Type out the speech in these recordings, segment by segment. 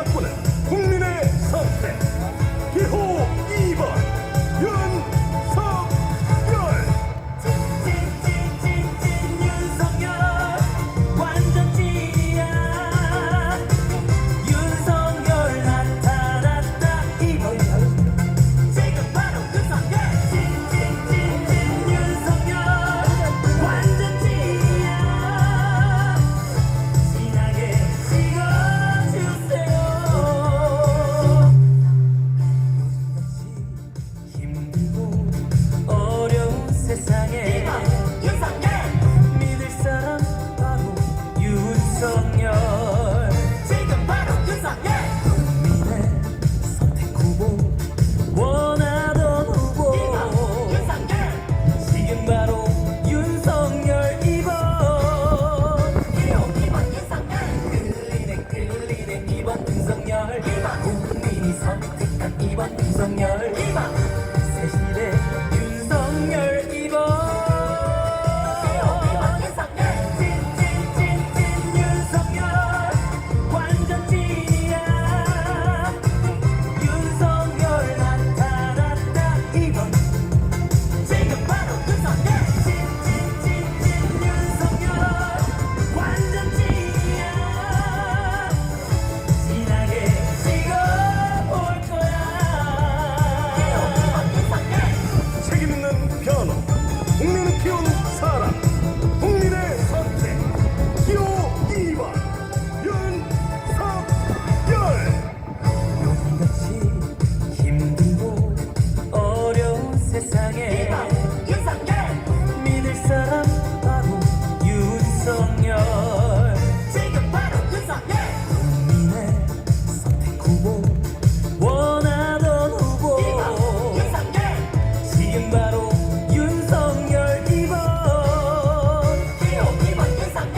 바꾸는 국민의 선택 기호 2번 윤석열. 찐찐찐찐찐 윤석열 완전 찐이야. 윤석열 나타났다 이번 지금 바로 윤석열. 찐찐찐찐 윤석열 완전 찐이야. 진하게 찍어주세요. 힘들고 어려운 세상에 믿을 사람 바로 윤석열. 지금 바로 윤석열. 국민의 선택 후보 원하던 후보 윤석열. 지금 바로 윤석열 2번. 2번 윤석열. 끌리네 2번 윤석열. 국민이 선택한 2번 윤석열. 새시대 윤석열 2번. 찐찐찐찐 윤석열 완전 찐이야. 윤석열 나타났다 이번 지금 바로 윤석열. 찐찐찐찐 윤석열 완전 찐이야. 진하게 찍어볼 거야. 책임있는 변호 국민을 키운 사람 국민의 선택 기호 2번 윤석열. 요즘같이 힘들고 어려운 세상에 믿을 사람 바로 윤석열. 지금 바로 윤석열. 국민의 선택 후보 원하던 후보 지금 바로 윤석열 2번. 2번 윤석열.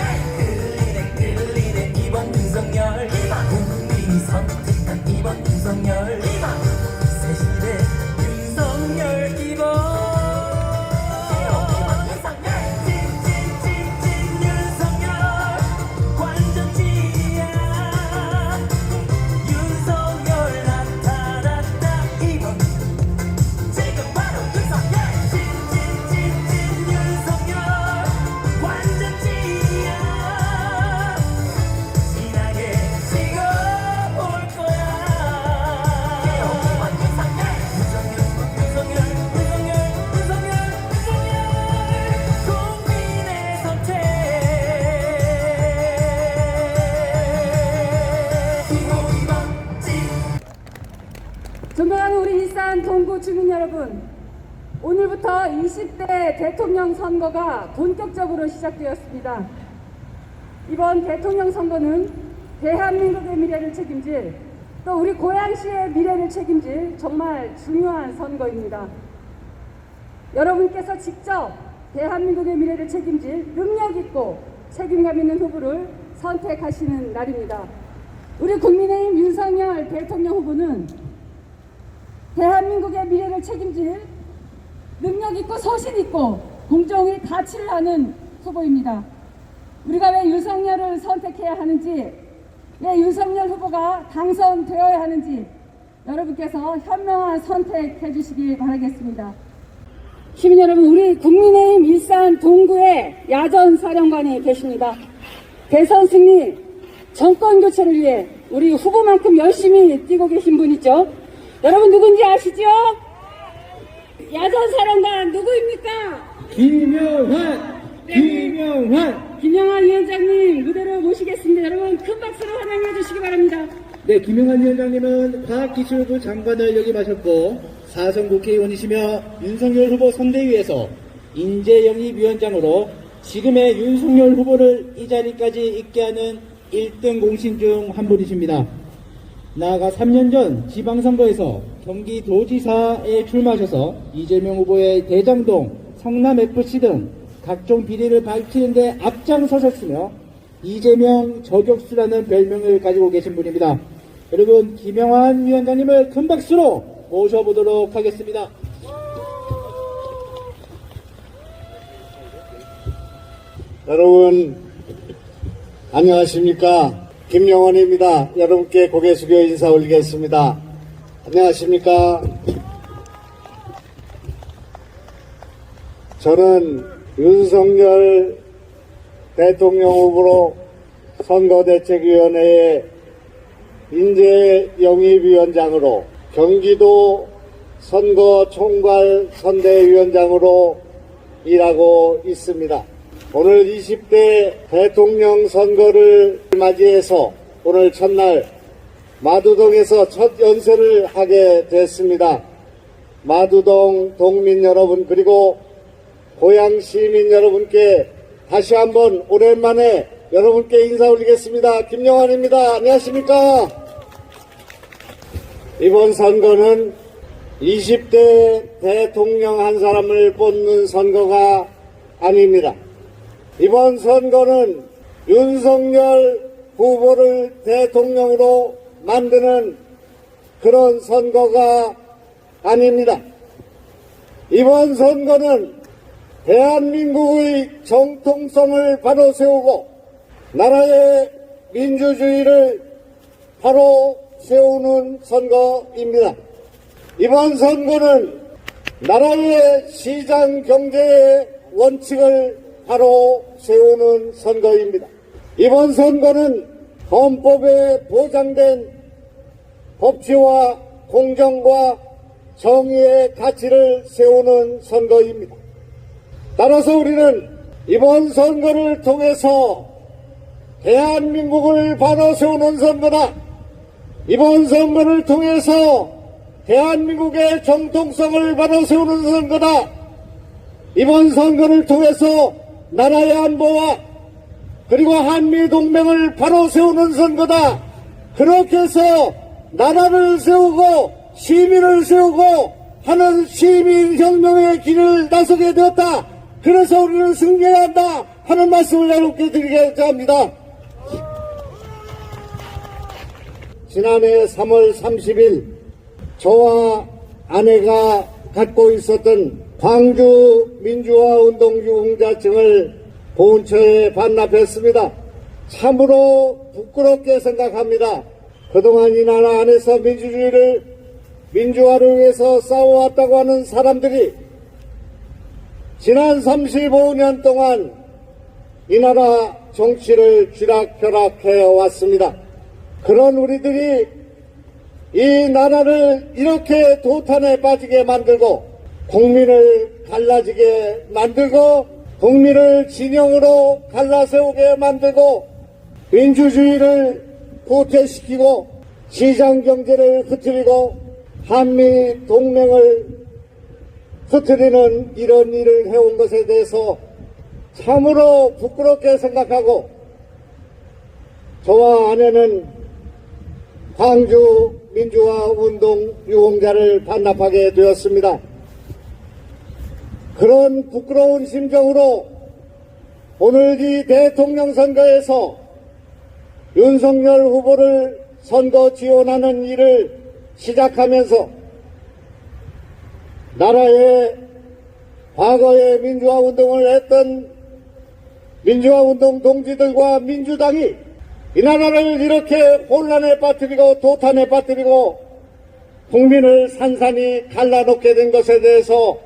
끌리네 2번 윤석열. 국민이 선택한 2번 윤석열. 새시대 윤석열 2번. 찐찐찐찐 윤석열 완전 찐이야. 윤석열 나타났다 이번 지금 바로 윤석열. 찐찐찐찐 윤석열 완전 찐이야. 진하게 찍어볼 거야. 윤석열 국민의 선택 기호 2번 찐. 존경하는 우리 일산 동구 주민 여러분, 오늘부터 20대 대통령 선거가 본격적으로 시작되었습니다. 이번 대통령 선거는 대한민국의 미래를 책임질, 또 우리 고양시의 미래를 책임질 정말 중요한 선거입니다. 여러분께서 직접 대한민국의 미래를 책임질 능력 있고 책임감 있는 후보를 선택하시는 날입니다. 우리 국민의힘 윤석열 대통령 후보는 대한민국의 미래를 책임질 능력 있고 소신 있고 공정의 가치를 아는 후보입니다. 우리가 왜 윤석열을 선택해야 하는지, 왜 윤석열 후보가 당선되어야 하는지 여러분께서 현명한 선택해 주시기 바라겠습니다. 시민 여러분, 우리 국민의힘 일산 동구에 야전 사령관이 계십니다. 대선 승리, 정권 교체를 위해 우리 후보만큼 열심히 뛰고 계신 분 있죠? 여러분 누군지 아시죠? 야전 사령관 누구입니까? 김영환 위원장님 무대로 모시겠습니다. 여러분 큰 박수로 환영해 주시기 바랍니다. 네, 김영환 위원장님은 과학기술부 장관을 역임하셨고 4선 국회의원이시며 윤석열 후보 선대위에서 인재영입위원장으로 지금의 윤석열 후보를 이 자리까지 있게 하는 1등 공신 중 한 분이십니다. 나아가 3년 전 지방선거에서 경기도지사에 출마하셔서 이재명 후보의 대장동, 성남FC 등 각종 비리를 밝히는 데 앞장서셨으며 이재명 저격수라는 별명을 가지고 계신 분입니다. 여러분, 김영환 위원장님을 큰 박수로 모셔보도록 하겠습니다. 여러분 안녕하십니까. 김영원입니다. 여러분께 고개 숙여 인사 올리겠습니다. 안녕하십니까? 저는 윤석열 대통령 후보로 선거대책위원회의 인재영입위원장으로 경기도 선거총괄 선대위원장으로 일하고 있습니다. 오늘 20대 대통령 선거를 맞이해서 오늘 첫날 마두동에서 첫 연설을 하게 됐습니다. 마두동 동민 여러분 그리고 고향 시민 여러분께 다시 한번 오랜만에 여러분께 인사 올리겠습니다. 김영환입니다. 안녕하십니까? 이번 선거는 20대 대통령 한 사람을 뽑는 선거가 아닙니다. 이번 선거는 윤석열 후보를 대통령으로 만드는 그런 선거가 아닙니다. 이번 선거는 대한민국의 정통성을 바로 세우고 나라의 민주주의를 바로 세우는 선거입니다. 이번 선거는 나라의 시장 경제의 원칙을 바로 세우는 선거입니다. 이번 선거는 헌법에 보장된 법치와 공정과 정의의 가치를 세우는 선거입니다. 따라서 우리는 이번 선거를 통해서 대한민국을 바로 세우는 선거다. 이번 선거를 통해서 대한민국의 정통성을 바로 세우는 선거다. 이번 선거를 통해서 나라의 안보와 그리고 한미동맹을 바로 세우는 선거다. 그렇게 해서 나라를 세우고 시민을 세우고 하는 시민혁명의 길을 나서게 되었다. 그래서 우리는 승리해야 한다 하는 말씀을 여러분께 드리겠습니다 합니다. 지난해 3월 30일 저와 아내가 갖고 있었던 광주 민주화운동 유공자증을 본처에 반납했습니다. 참으로 부끄럽게 생각합니다. 그동안 이 나라 안에서 민주화를 위해서 싸워왔다고 하는 사람들이 지난 35년 동안 이 나라 정치를 쥐락펴락해 왔습니다. 그런 우리들이 이 나라를 이렇게 도탄에 빠지게 만들고 국민을 갈라지게 만들고 국민을 진영으로 갈라세우게 만들고 민주주의를 후퇴시키고 시장경제를 흐트리고 한미동맹을 흐트리는 이런 일을 해온 것에 대해서 참으로 부끄럽게 생각하고 저와 아내는 광주 민주화운동 유공자를 반납하게 되었습니다. 그런 부끄러운 심정으로 오늘 이 대통령 선거에서 윤석열 후보를 선거 지원하는 일을 시작하면서 나라의 과거에 민주화운동을 했던 민주화운동 동지들과 민주당이 이 나라를 이렇게 혼란에 빠뜨리고 도탄에 빠뜨리고 국민을 산산이 갈라놓게 된 것에 대해서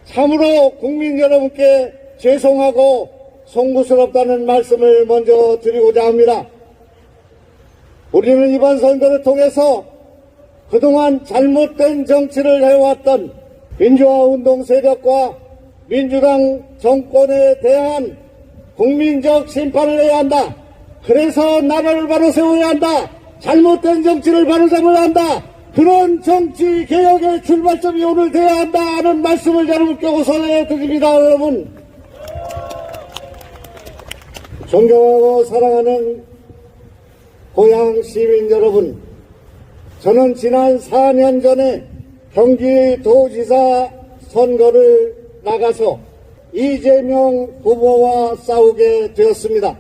참으로 국민 여러분께 죄송하고 송구스럽다는 말씀을 먼저 드리고자 합니다. 우리는 이번 선거를 통해서 그동안 잘못된 정치를 해왔던 민주화운동 세력과 민주당 정권에 대한 국민적 심판을 해야 한다. 그래서 나라를 바로 세워야 한다. 잘못된 정치를 바로잡아야 한다. 그런 정치 개혁의 출발점이 오늘 돼야 한다 하는 말씀을 여러분께 호소해 드립니다. 여러분, 존경하고 사랑하는 고향 시민 여러분, 저는 지난 4년 전에 경기도지사 선거를 나가서 이재명 후보와 싸우게 되었습니다.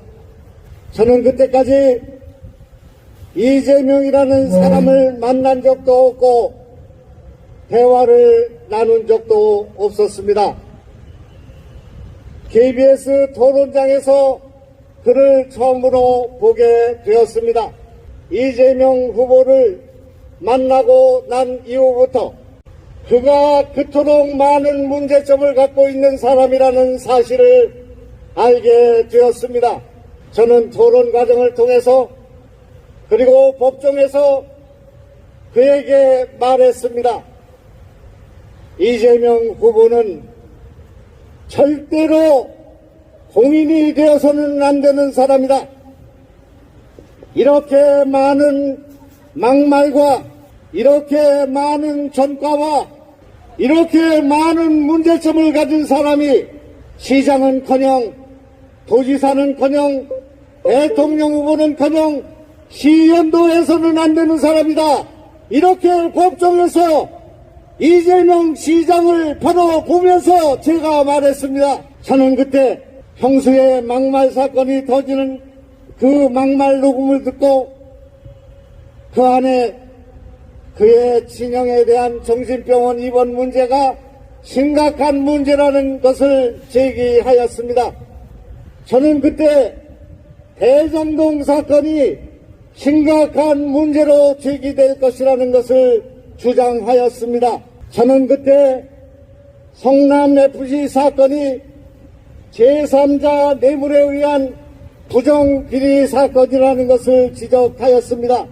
저는 그때까지 이재명이라는 사람을 만난 적도 없고 대화를 나눈 적도 없었습니다. KBS 토론장에서 그를 처음으로 보게 되었습니다. 이재명 후보를 만나고 난 이후부터 그가 그토록 많은 문제점을 갖고 있는 사람이라는 사실을 알게 되었습니다. 저는 토론 과정을 통해서 그리고 법정에서 그에게 말했습니다. 이재명 후보는 절대로 공인이 되어서는 안 되는 사람이다. 이렇게 많은 막말과 이렇게 많은 전과와 이렇게 많은 문제점을 가진 사람이 시장은커녕 도지사는커녕 대통령 후보는커녕 시의원도 해서는 안 되는 사람이다. 이렇게 법정에서 이재명 시장을 바로 보면서 제가 말했습니다. 저는 그때 평소에 막말 사건이 터지는 그 막말 녹음을 듣고 그 안에 그의 친형에 대한 정신병원 입원 문제가 심각한 문제라는 것을 제기하였습니다. 저는 그때 대장동 사건이 심각한 문제로 제기될 것이라는 것을 주장하였습니다. 저는 그때 성남FC 사건이 제3자 뇌물에 의한 부정비리 사건이라는 것을 지적하였습니다.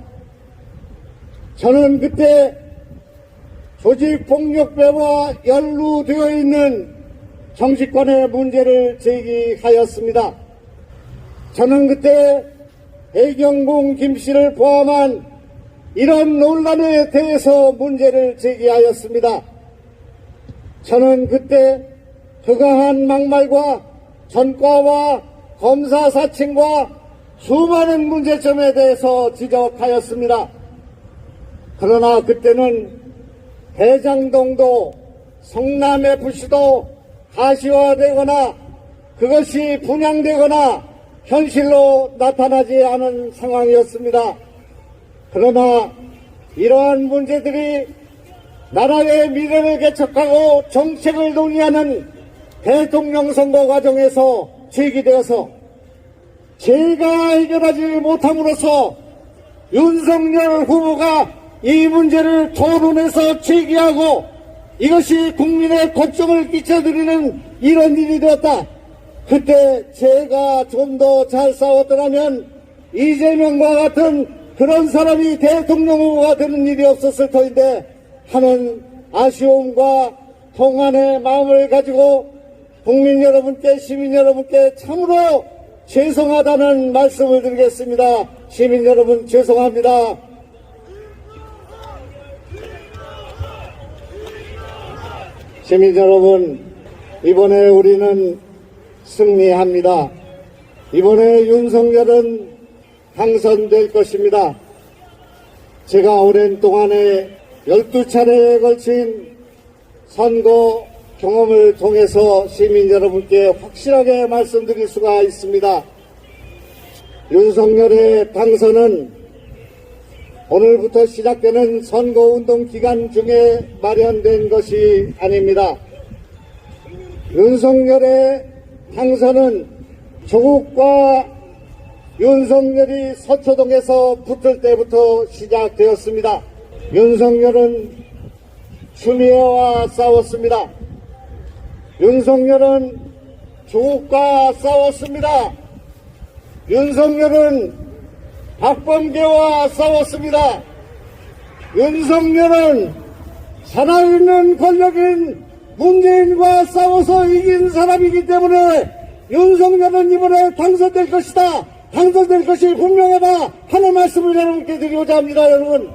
저는 그때 조직폭력배와 연루되어 있는 정치권의 문제를 제기하였습니다. 저는 그때 배경봉 김씨를 포함한 이런 논란에 대해서 문제를 제기하였습니다. 저는 그때 그가 한 막말과 전과와 검사 사칭과 수많은 문제점에 대해서 지적하였습니다. 그러나 그때는 대장동도 성남FC도 가시화되거나 그것이 분양되거나 현실로 나타나지 않은 상황이었습니다. 그러나 이러한 문제들이 나라의 미래를 개척하고 정책을 논의하는 대통령 선거 과정에서 제기되어서 제가 해결하지 못함으로써 윤석열 후보가 이 문제를 토론해서 제기하고 이것이 국민의 걱정을 끼쳐드리는 이런 일이 되었다. 그때 제가 좀 더 잘 싸웠더라면 이재명과 같은 그런 사람이 대통령 후보가 되는 일이 없었을 터인데 하는 아쉬움과 통안의 마음을 가지고 국민 여러분께 시민 여러분께 참으로 죄송하다는 말씀을 드리겠습니다. 시민 여러분 죄송합니다. 시민 여러분, 이번에 우리는 승리합니다. 이번에 윤석열은 당선될 것입니다. 제가 오랜 동안에 12차례에 걸친 선거 경험을 통해서 시민 여러분께 확실하게 말씀드릴 수가 있습니다. 윤석열의 당선은 오늘부터 시작되는 선거운동 기간 중에 마련된 것이 아닙니다. 윤석열의 당선은 조국과 윤석열이 서초동에서 붙을 때부터 시작되었습니다. 윤석열은 추미애와 싸웠습니다. 윤석열은 조국과 싸웠습니다. 윤석열은 박범계와 싸웠습니다. 윤석열은 살아있는 권력인 문재인과 싸워서 이긴 사람이기 때문에 윤석열은 이번에 당선될 것이다. 당선될 것이 분명하다 하는 말씀을 여러분께 드리고자 합니다. 여러분,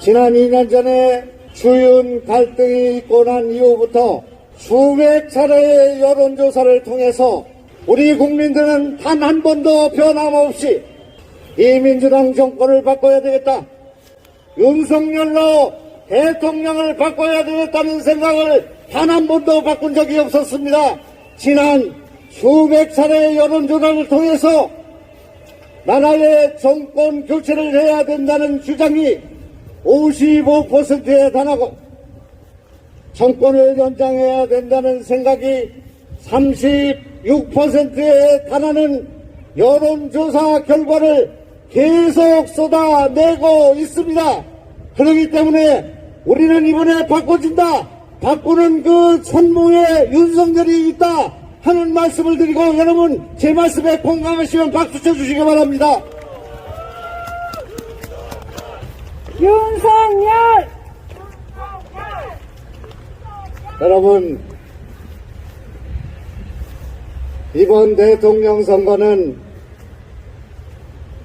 지난 2년 전에 주윤 갈등이 있고 난 이후부터 수백 차례의 여론조사를 통해서 우리 국민들은 단 한 번도 변함없이 이 민주당 정권을 바꿔야 되겠다, 윤석열로 대통령을 바꿔야 되겠다는 생각을 단 한 번도 바꾼 적이 없었습니다. 지난 수백 차례의 여론조사를 통해서 나라의 정권 교체를 해야 된다는 주장이 55%에 달하고 정권을 연장해야 된다는 생각이 36%에 달하는 여론조사 결과를 계속 쏟아내고 있습니다. 그렇기 때문에 우리는 이번에 바꿔준다, 바꾸는 그 선봉에 윤석열이 있다 하는 말씀을 드리고, 여러분 제 말씀에 공감하시면 박수 쳐주시기 바랍니다. 윤석열! 여러분, 이번 대통령 선거는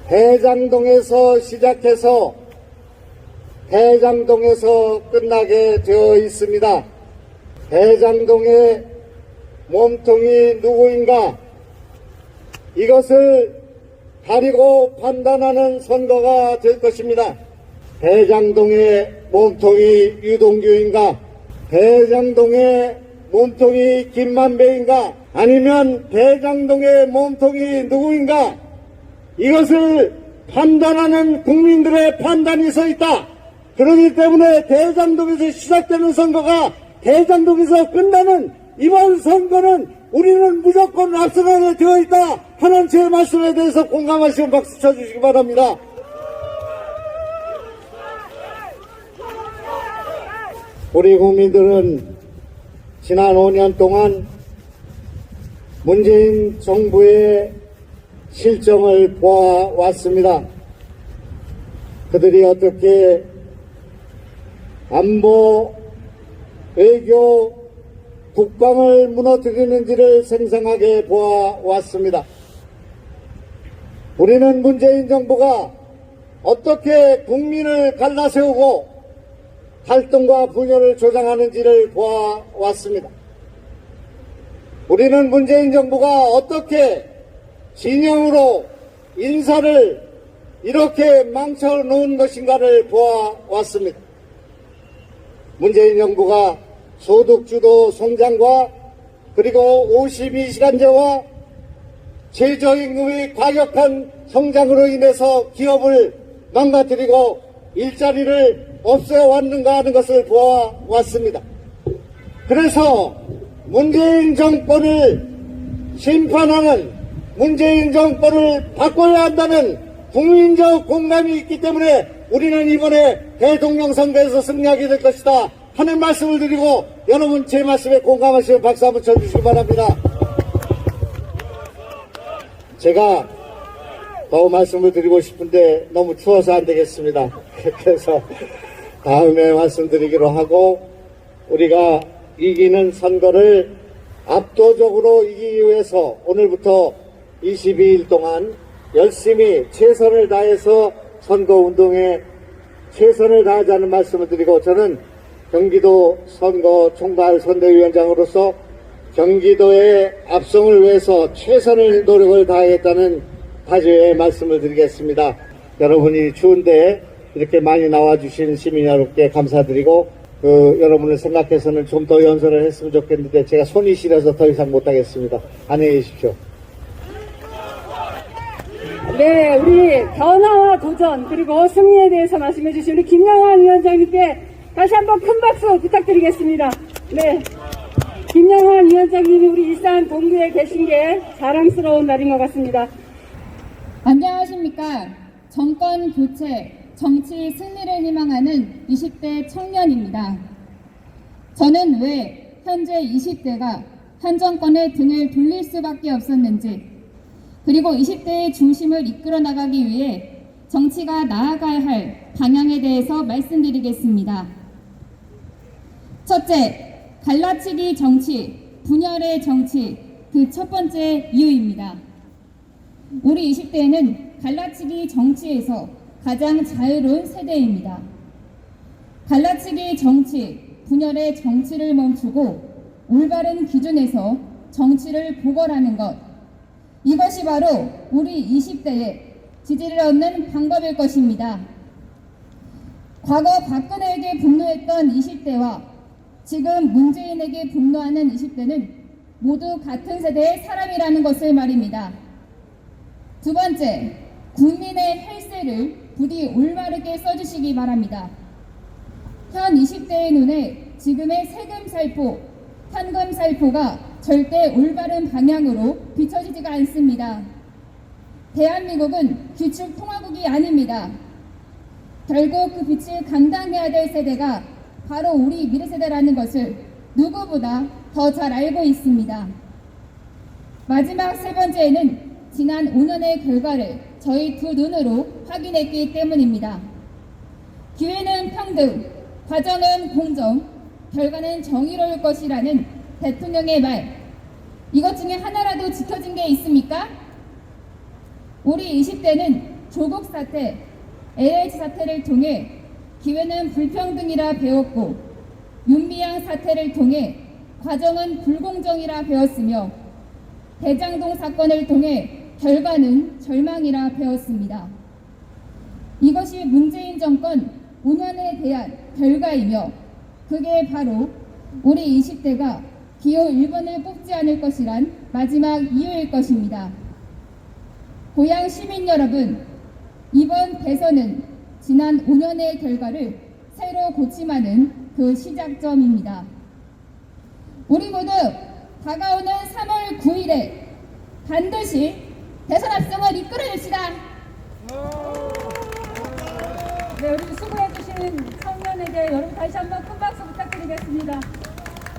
대장동에서 시작해서 대장동에서 끝나게 되어 있습니다. 대장동의 몸통이 누구인가? 이것을 가리고 판단하는 선거가 될 것입니다. 대장동의 몸통이 유동규인가? 대장동의 몸통이 김만배인가? 아니면 대장동의 몸통이 누구인가? 이것을 판단하는 국민들의 판단이 서 있다. 그렇기 때문에 대장동에서 시작되는 선거가 대장동에서 끝나는 이번 선거는 우리는 무조건 앞서가게 되어 있다 하는 제 말씀에 대해서 공감하시면 박수 쳐주시기 바랍니다. 우리 국민들은 지난 5년 동안 문재인 정부의 실정을 보아왔습니다. 그들이 어떻게 안보, 외교, 국방을 무너뜨리는지를 생생하게 보아왔습니다. 우리는 문재인 정부가 어떻게 국민을 갈라세우고 갈등과 분열을 조장하는지를 보아왔습니다. 우리는 문재인 정부가 어떻게 진영으로 인사를 이렇게 망쳐놓은 것인가를 보아왔습니다. 문재인 정부가 소득주도 성장과 그리고 52시간제와 최저임금의 과격한 성장으로 인해서 기업을 망가뜨리고 일자리를 없애왔는가 하는 것을 보아왔습니다. 그래서 문재인 정권을 심판하는, 문재인 정권을 바꿔야 한다는 국민적 공감이 있기 때문에 우리는 이번에 대통령 선거에서 승리하게 될 것이다 하는 말씀을 드리고, 여러분 제 말씀에 공감하시면 박수 한번 쳐주시기 바랍니다. 제가 더 말씀을 드리고 싶은데 너무 추워서 안 되겠습니다. 그래서 다음에 말씀드리기로 하고, 우리가 이기는 선거를 압도적으로 이기기 위해서 오늘부터 22일 동안 열심히 최선을 다해서 선거운동에 최선을 다하자는 말씀을 드리고, 저는 경기도 선거 총괄 선대위원장으로서 경기도의 압승을 위해서 최선의 노력을 다하겠다는 다짐의 말씀을 드리겠습니다. 여러분이 추운데 이렇게 많이 나와주신 시민 여러분께 감사드리고, 여러분을 생각해서는 좀 더 연설을 했으면 좋겠는데 제가 손이 시려서 더 이상 못하겠습니다. 안녕히 계십시오. 네, 우리 변화와 도전 그리고 승리에 대해서 말씀해 주신 우리 김영환 위원장님께 다시 한번 큰 박수 부탁드리겠습니다. 네, 김영환 위원장님이 우리 일산 동구에 계신 게 자랑스러운 날인 것 같습니다. 안녕하십니까. 정권 교체, 정치 승리를 희망하는 20대 청년입니다. 저는 왜 현재 20대가 한 정권의 등을 돌릴 수밖에 없었는지, 그리고 20대의 중심을 이끌어 나가기 위해 정치가 나아가야 할 방향에 대해서 말씀드리겠습니다. 첫째, 갈라치기 정치, 분열의 정치, 그 첫 번째 이유입니다. 우리 20대는 갈라치기 정치에서 가장 자유로운 세대입니다. 갈라치기 정치, 분열의 정치를 멈추고 올바른 기준에서 정치를 보궐하는 것, 이것이 바로 우리 20대의 지지를 얻는 방법일 것입니다. 과거 박근혜에게 분노했던 20대와 지금 문재인에게 분노하는 20대는 모두 같은 세대의 사람이라는 것을 말입니다. 두 번째, 국민의 혈세를 부디 올바르게 써주시기 바랍니다. 현 20대의 눈에 지금의 세금 살포, 현금 살포가 절대 올바른 방향으로 비춰지지가 않습니다. 대한민국은 기축통화국이 아닙니다. 결국 그 빚을 감당해야 될 세대가 바로 우리 미래 세대라는 것을 누구보다 더 잘 알고 있습니다. 마지막 세 번째는 지난 5년의 결과를 저희 두 눈으로 확인했기 때문입니다. 기회는 평등, 과정은 공정, 결과는 정의로울 것이라는 대통령의 말, 이것 중에 하나라도 지켜진 게 있습니까? 우리 20대는 조국 사태, LH 사태를 통해 기회는 불평등이라 배웠고 윤미향 사태를 통해 과정은 불공정이라 배웠으며 대장동 사건을 통해 결과는 절망이라 배웠습니다. 이것이 문재인 정권 5년에 대한 결과이며 그게 바로 우리 20대가 기호 1번을 뽑지 않을 것이란 마지막 이유일 것입니다. 고향 시민 여러분, 이번 대선은 지난 5년의 결과를 새로 고침하는 그 시작점입니다. 우리 모두 다가오는 3월 9일에 반드시 대선 압승을 이끌어냅시다. 네, 우리 수고해주신 청년에게 여러분 다시 한번 큰 박수 부탁드리겠습니다.